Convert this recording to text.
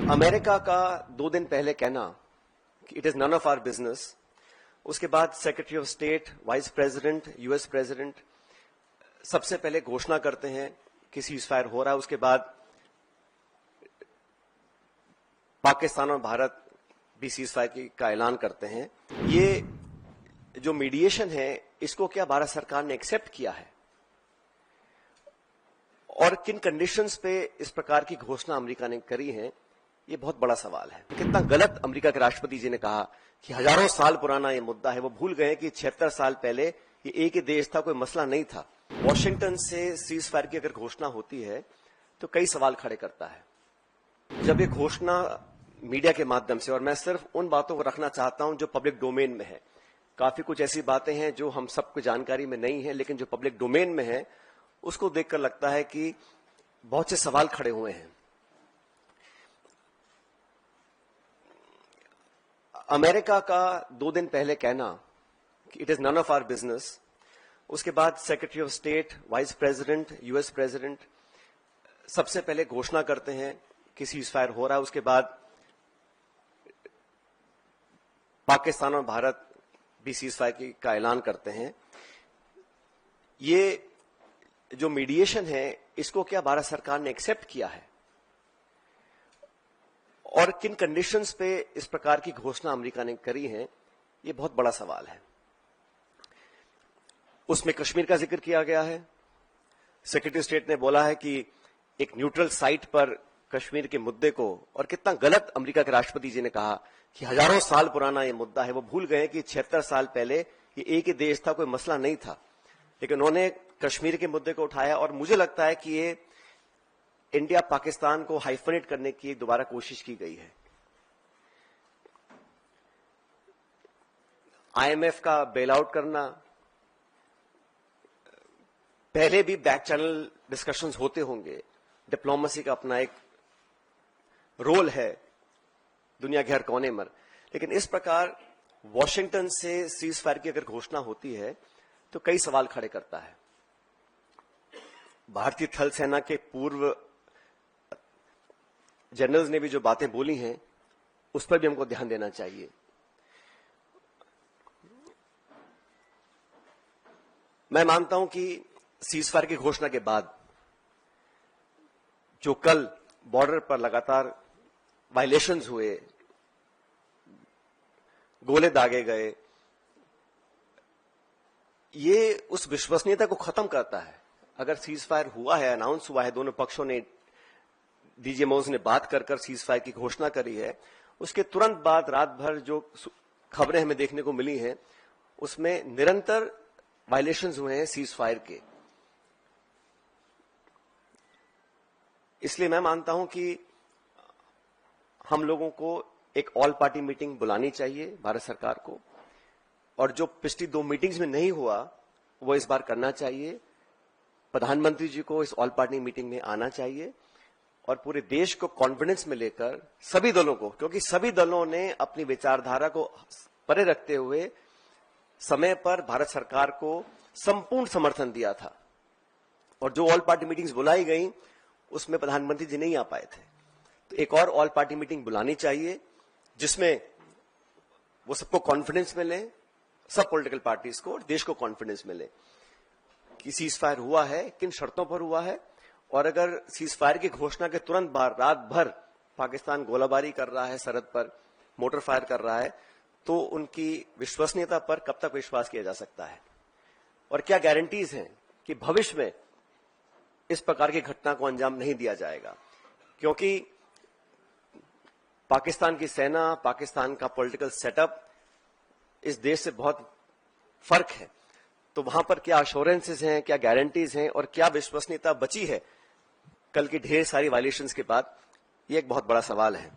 America का 2 दिन पहले कहना कि it is none of our business, उसके बाद secretary of state, vice president, US president सबसे पहले घोषणा करते हैं कि सीज फायर हो रहा है। उसके बाद पाकिस्तान और भारत भी सीज फायर का ऐलान करते हैं। ये जो मीडिएशन है, इसको क्या भारत सरकार ने एक्सेप्ट किया है और किन कंडीशंस पे इस प्रकार की घोषणा अमेरिका ने करी है, ये बहुत बड़ा सवाल है। कितना गलत अमेरिका के राष्ट्रपति जी ने कहा कि हजारों साल पुराना ये मुद्दा है। वो भूल गए कि 76 साल पहले ये एक ही देश था, कोई मसला नहीं था। वॉशिंगटन से सीज फायर की अगर घोषणा होती है तो कई सवाल खड़े करता है। जब ये घोषणा मीडिया के माध्यम से, और मैं सिर्फ उन बातों को रखना चाहता हूं जो पब्लिक डोमेन में है, काफी कुछ ऐसी बातें हैं जो हम सबको जानकारी में नहीं है, लेकिन जो पब्लिक डोमेन में है उसको देखकर लगता है कि बहुत से सवाल खड़े हुए हैं। अमेरिका का 2 दिन पहले कहना कि it is none of our business, उसके बाद secretary of state, vice president, US president सबसे पहले घोषणा करते हैं कि सीज फायर हो रहा है। उसके बाद पाकिस्तान और भारत भी सीज फायर का ऐलान करते हैं। ये जो मीडिएशन है, इसको क्या भारत सरकार ने एक्सेप्ट किया है और किन कंडीशंस पे इस प्रकार की घोषणा अमेरिका ने करी है, ये बहुत बड़ा सवाल है। उसमें कश्मीर का जिक्र किया गया है। सेक्रेटरी स्टेट ने बोला है कि एक न्यूट्रल साइट पर कश्मीर के मुद्दे को, और कितना गलत अमेरिका के राष्ट्रपति जी ने कहा कि हजारों साल पुराना ये मुद्दा है। वो भूल गए कि 76 साल पहले ये एक ही देश था, कोई मसला नहीं था, लेकिन उन्होंने कश्मीर के मुद्दे को उठाया। और मुझे लगता है कि ये इंडिया पाकिस्तान को हाइफनेट करने की दोबारा कोशिश की गई है। आईएमएफ का बेल आउट करना, पहले भी बैक चैनल डिस्कशंस होते होंगे। डिप्लोमेसी का अपना एक रोल है दुनिया के हर कोने में, लेकिन इस प्रकार वॉशिंगटन से सीज फायर की अगर घोषणा होती है तो कई सवाल खड़े करता है। भारतीय थल सेना के पूर्व जनरल्स ने भी जो बातें बोली हैं, उस पर भी हमको ध्यान देना चाहिए। मैं मानता हूं कि सीज फायर की घोषणा के बाद जो कल बॉर्डर पर लगातार वायलेशंस हुए, गोले दागे गए, ये उस विश्वसनीयता को खत्म करता है। अगर सीज फायर हुआ है, अनाउंस हुआ है, दोनों पक्षों ने, डीजीएमओज ने बात कर सीज फायर की घोषणा करी है, उसके तुरंत बाद रात भर जो खबरें हमें देखने को मिली हैं, उसमें निरंतर वायलेशंस हुए हैं सीज फायर के। इसलिए मैं मानता हूं कि हम लोगों को एक ऑल पार्टी मीटिंग बुलानी चाहिए भारत सरकार को, और जो पिछली 2 मीटिंग्स में नहीं हुआ वो इस बार करना चाहिए। प्रधानमंत्री जी को इस ऑल पार्टी मीटिंग में आना चाहिए और पूरे देश को कॉन्फिडेंस में लेकर सभी दलों को, क्योंकि सभी दलों ने अपनी विचारधारा को परे रखते हुए समय पर भारत सरकार को संपूर्ण समर्थन दिया था, और जो ऑल पार्टी मीटिंग्स बुलाई गई उसमें प्रधानमंत्री जी नहीं आ पाए थे। तो एक और ऑल पार्टी मीटिंग बुलानी चाहिए जिसमें वो सबको कॉन्फिडेंस मिले, सब पॉलिटिकल पार्टीज को और देश को कॉन्फिडेंस मिले कि सीज फायर हुआ है, किन शर्तों पर हुआ है, और अगर सीज फायर की घोषणा के तुरंत बाद रात भर पाकिस्तान गोलाबारी कर रहा है, सरहद पर मोटर फायर कर रहा है, तो उनकी विश्वसनीयता पर कब तक विश्वास किया जा सकता है, और क्या गारंटीज हैं कि भविष्य में इस प्रकार की घटना को अंजाम नहीं दिया जाएगा। क्योंकि पाकिस्तान की सेना, पाकिस्तान का पॉलिटिकल सेटअप इस देश से बहुत फर्क है। तो वहां पर क्या अश्योरेंसेस हैं, क्या गारंटीज हैं, और क्या विश्वसनीयता बची है कल की ढेर सारी वायलेशंस के बाद, ये एक बहुत बड़ा सवाल है।